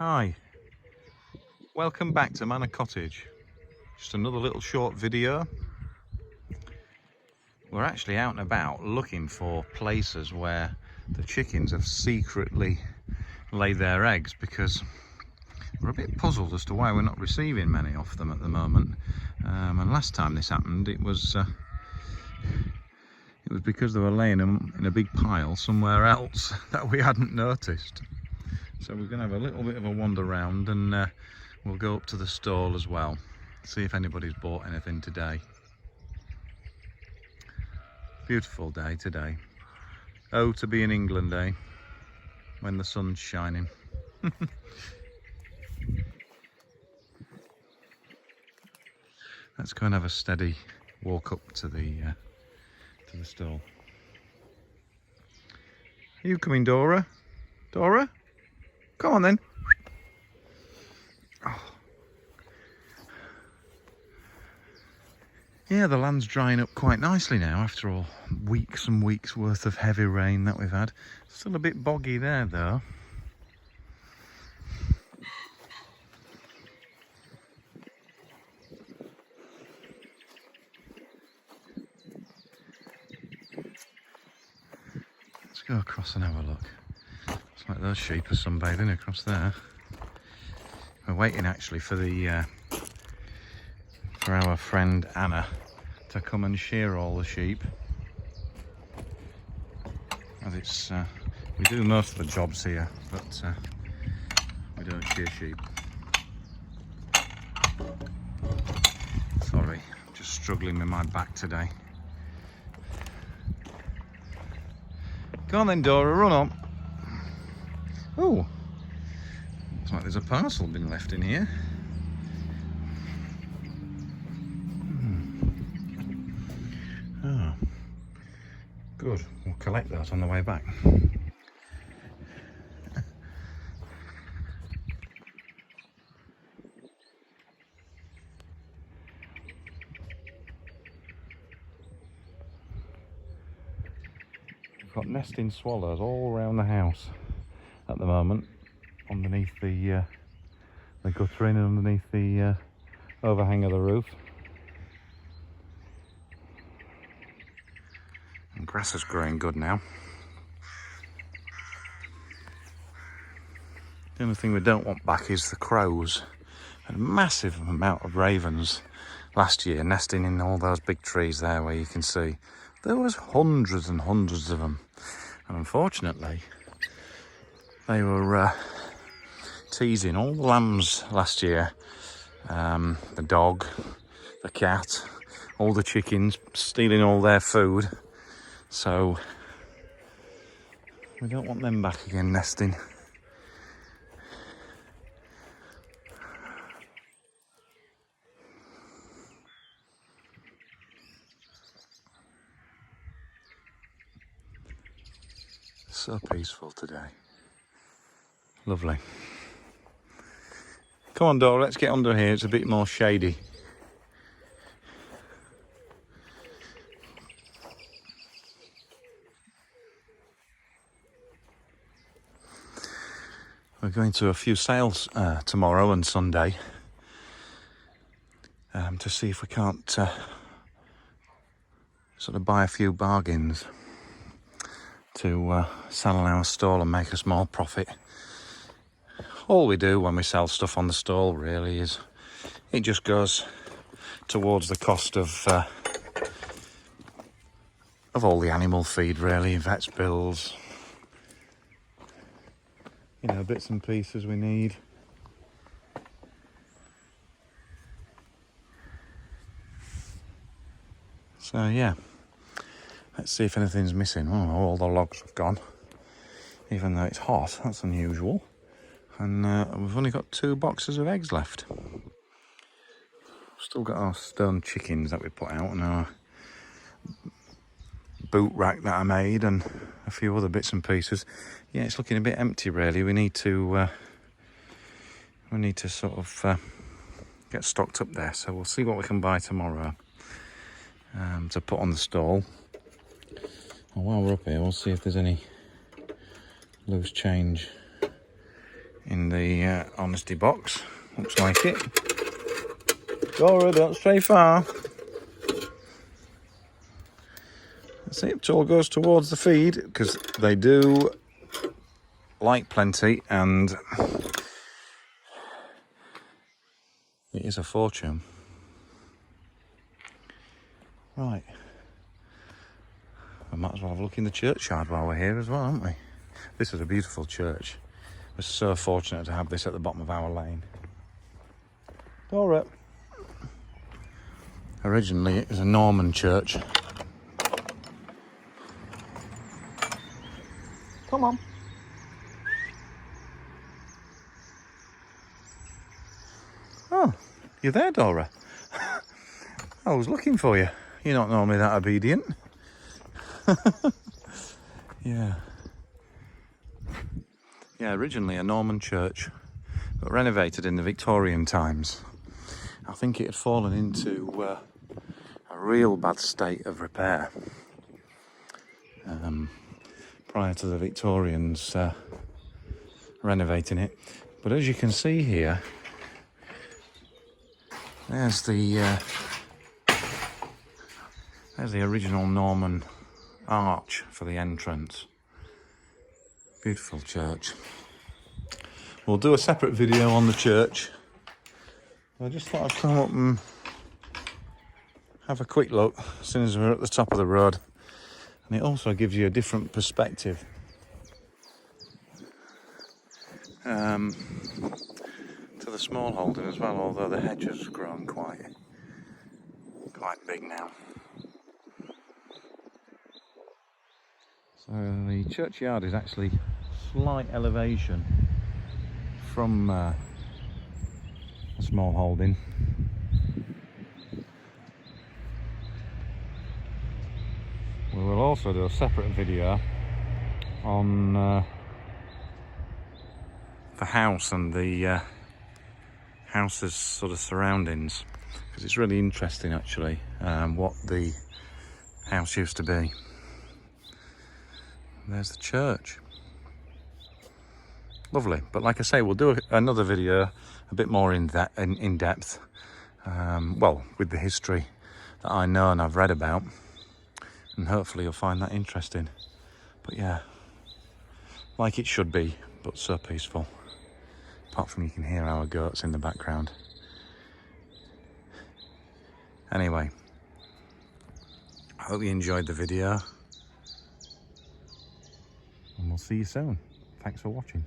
Hi, welcome back to Manor Cottage. Just another little short video. We're actually out and about looking for places where the chickens have secretly laid their eggs, because we're a bit puzzled as to why we're not receiving many of them at the moment. And last time this happened, it was because they were laying them in a big pile somewhere else that we hadn't noticed. So we're going to have a little bit of a wander around, and we'll go up to the stall as well, see if anybody's bought anything today. Beautiful day today. Oh, to be in England, eh? When the sun's shining. Let's go and have a steady walk up to the stall. Are you coming, Dora? Dora? Come on then. Oh. Yeah, the land's drying up quite nicely now after all weeks and weeks worth of heavy rain that we've had. Still a bit boggy there though. Let's go across and have a look. It's like those sheep are sunbathing across there. We're waiting actually for our friend Anna to come and shear all the sheep. As it's we do most of the jobs here, but we don't shear sheep. Sorry, just struggling with my back today. Go on then, Dora, run on. Oh, looks like there's a parcel been left in here. Oh, good. We'll collect that on the way back. We've got nesting swallows all around the house at the moment, underneath the guttering and underneath the overhang of the roof. And grass is growing good now. The only thing we don't want back is the crows. A massive amount of ravens last year nesting in all those big trees there where you can see. There was hundreds and hundreds of them. And unfortunately, they were teasing all the lambs last year. The dog, the cat, all the chickens, stealing all their food. So we don't want them back again nesting. So peaceful today. Lovely. Come on, Dora, let's get under here. It's a bit more shady. We're going to a few sales tomorrow and Sunday to see if we can't sort of buy a few bargains to sell on our stall and make a small profit. All we do when we sell stuff on the stall really is it just goes towards the cost of all the animal feed really, vet's bills, you know, bits and pieces we need. So yeah, let's see if anything's missing. Oh, all the logs have gone, even though it's hot. That's unusual. And we've only got 2 boxes of eggs left. Still got our stone chickens that we put out, and our boot rack that I made, and a few other bits and pieces. Yeah, it's looking a bit empty really. We need to sort of get stocked up there. So we'll see what we can buy tomorrow to put on the stall. And while we're up here, we'll see if there's any loose change in the honesty box. Looks like it. Dora, don't stray far. That's it, all goes towards the feed, because they do like plenty, and it is a fortune. Right. We might as well have a look in the churchyard while we're here as well, haven't we? This is a beautiful church. We're so fortunate to have this at the bottom of our lane. Dora. Originally it was a Norman church. Come on. Oh, you're there, Dora. I was looking for you. You're not normally that obedient. Yeah. Yeah, originally a Norman church, but renovated in the Victorian times. I think it had fallen into a real bad state of repair prior to the Victorians renovating it. But as you can see here, there's the original Norman arch for the entrance. Beautiful church. We'll do a separate video on the church. I just thought I'd come up and have a quick look as soon as we're at the top of the road. And it also gives you a different perspective to the small holding as well, although the hedge has grown quite big now. So the churchyard is actually slight elevation from a small holding. We will also do a separate video on the house and the house's sort of surroundings, because it's really interesting actually what the house used to be. And there's the church. Lovely, but like I say, we'll do another video a bit more in depth, well, with the history that I know and I've read about, and hopefully you'll find that interesting. But yeah, like it should be, but so peaceful. Apart from you can hear our goats in the background. Anyway, I hope you enjoyed the video, and we'll see you soon. Thanks for watching.